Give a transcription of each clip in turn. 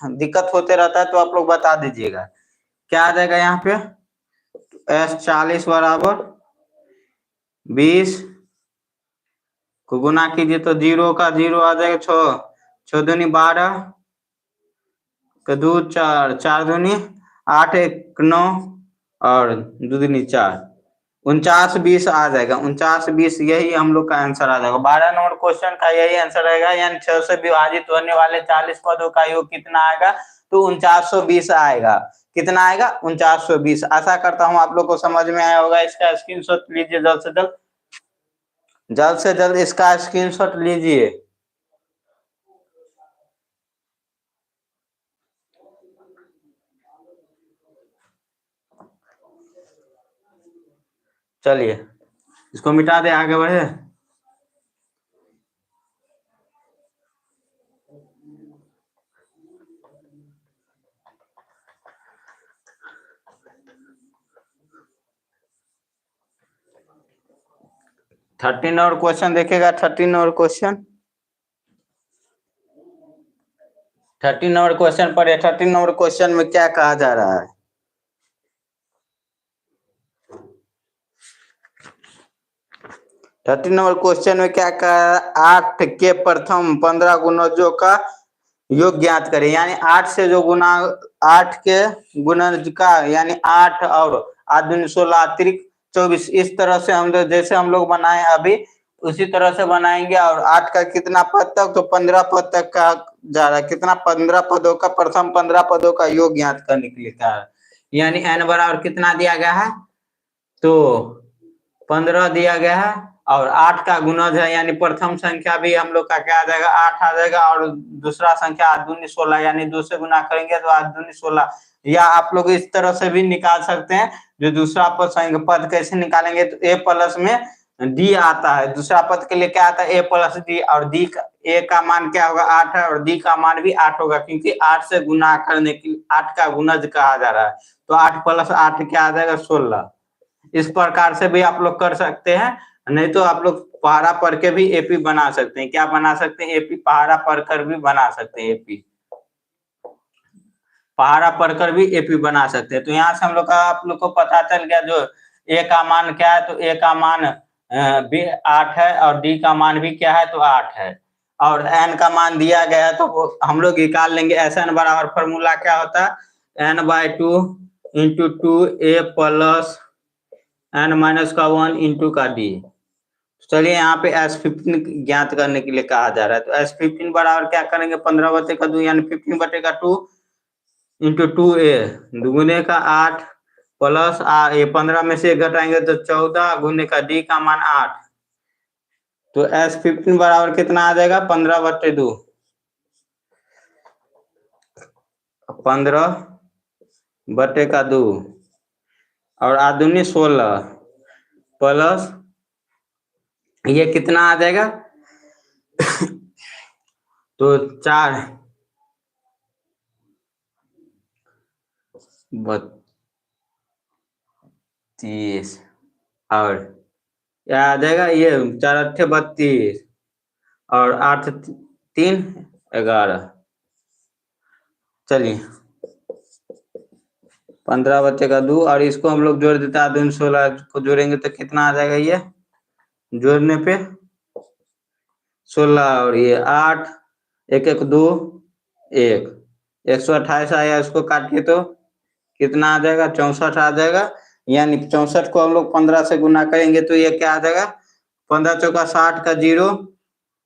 दिक्कत होते रहता है तो आप लोग बता दीजिएगा। क्या आ जाएगा यहाँ पे, S40 बराबर 20 को गुना कीजिए तो 0 का 0 आ जाएगा, 6 दूनी 12 का 2 4, 4 दूनी 8, 1 9 और 2 दूनी 4, 49 20 आ जाएगा। 49 20 यही हम लोग का आंसर आ जाएगा। 12 नंबर क्वेश्चन का यही आंसर रहेगा। यानी 6 से विभाजित होने वाले 40 पदों का योग कितना आएगा, तो 4920 आएगा। कितना आएगा, 4920। आशा करता हूं आप लोग को समझ में आया होगा। इसका स्क्रीनशॉट लीजिए, जल्द से जल्द इसका स्क्रीनशॉट लीजिए। चलिए इसको मिटा दे, आगे बढ़े। थर्टीन और क्वेश्चन देखेगा। 13 और क्वेश्चन, 13 नंबर क्वेश्चन पर 13 नंबर क्वेश्चन में क्या कहा जा रहा है। 13 नंबर क्वेश्चन में क्या कहा, 8 के प्रथम 15 गुणजों का योग ज्ञात करें। यानी 8 से जो गुना, 8 के गुणज का यानी 8 और 8 दूनी 16 अतिरिक्त 24, इस तरह से हम लोग जैसे हम लोग बनाए अभी उसी तरह से बनाएंगे। और 8 का कितना पद तक, तो 15 पद तक का जा रहा है। कितना, 15 पदों का, प्रथम 15 पदों का योग ज्ञात करने के लिए कहा है। यानी n बराबर कितना दिया गया है, तो 15 दिया गया है और 8 का गुणज है। यानी प्रथम संख्या भी हम लोग का क्या आ जाएगा, 8 आ जाएगा। और दूसरा संख्या 8 दूनी 16, यानी 2 से गुना करेंगे तो 8 दूनी 16। या आप लोग इस तरह से भी निकाल सकते हैं। जो दूसरा पद कैसे निकालेंगे, तो a प्लस में d आता है। दूसरा पद के लिए क्या आता है, a प्लस d, और d का a का मान क्या होगा, 8 है, और d का मान भी 8 होगा, क्योंकि 8 से गुना करने के लिए 8 का गुणज कहा जा रहा है। तो 8 प्लस 8 क्या आ जाएगा, 16। इस प्रकार से भी आप लोग कर सकते हैं। नहीं तो आप लोग पहाड़ा पढ़ के भी एपी बना सकते हैं। क्या बना सकते हैं, एपी पहाड़ा पढ़कर भी बना सकते हैं। एपी पहाड़ा पढ़कर भी एपी बना सकते हैं। तो यहाँ से हम लोग का, आप लोग को पता चल गया जो ए का मान क्या है, तो ए का मान 8 है और डी का मान भी क्या है, तो 8 है। और एन का मान दिया गया है, तो हम लोग निकाल लेंगे। एस एन बराबर फॉर्मूला क्या होता है, n/2 into 2a plus n-1 into का डी। चलिए यहाँ पे S15 ज्ञात करने के लिए कहा जा रहा है। तो S15 बराबर क्या करेंगे, 15/2 यानी 15/2 इंटू 2a, दुगुने का 8 प्लस ये 15 में से घटाएंगे तो 14 गुने का d का मान 8। तो S15 बराबर कितना आ जाएगा, 15/2, 15/2 और 8 दूनी 16 प्लस ये कितना आ जाएगा, तो 4 32 और क्या आ जाएगा, ये 4 8 32 और 8 3 11। चलिए 15/2 और इसको हम लोग जोड़ देते हैं। 16 को जोड़ेंगे तो कितना आ जाएगा, ये जोड़ने पे 16 और ये 8, 1 1 2 1, 128 आया। इसको काटिए तो कितना आ जाएगा, 64 आ जाएगा। यानी 64 को हम लोग 15 से गुना करेंगे तो ये क्या आ जाएगा, 15 चौका 60 का 0,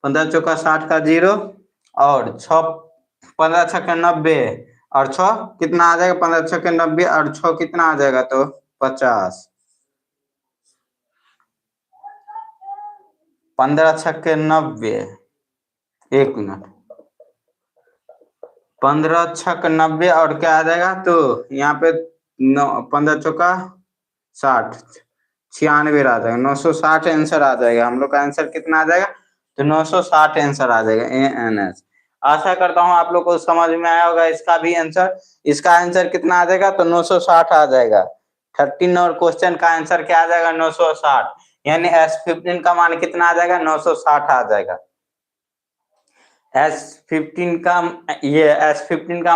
15 चौका 60 का 0 और 6 15 छक्के 90 और 6 कितना आ जाएगा, 15 छक्के 90 और 6 कितना आ जाएगा, तो 50। 15 छक्के 90, 1 मिनट, 15 छक 90 और क्या आ जाएगा, तो यहाँ पे 15 चौका 60, 96 आ जाएगा। 960 आंसर आ जाएगा। हम लोग का आंसर कितना आ जाएगा, तो 960 आंसर आ जाएगा ANS। आशा करता हूँ आप लोग को समझ में आया होगा इसका भी आंसर। इसका आंसर कितना आ जाएगा, तो 960 आ जाएगा। 13 नंबर क्वेश्चन का आंसर क्या आ जाएगा, 960। यानी S15 का मान कितना आ जाएगा, 960 आ जाएगा। S15 का, ये S15 का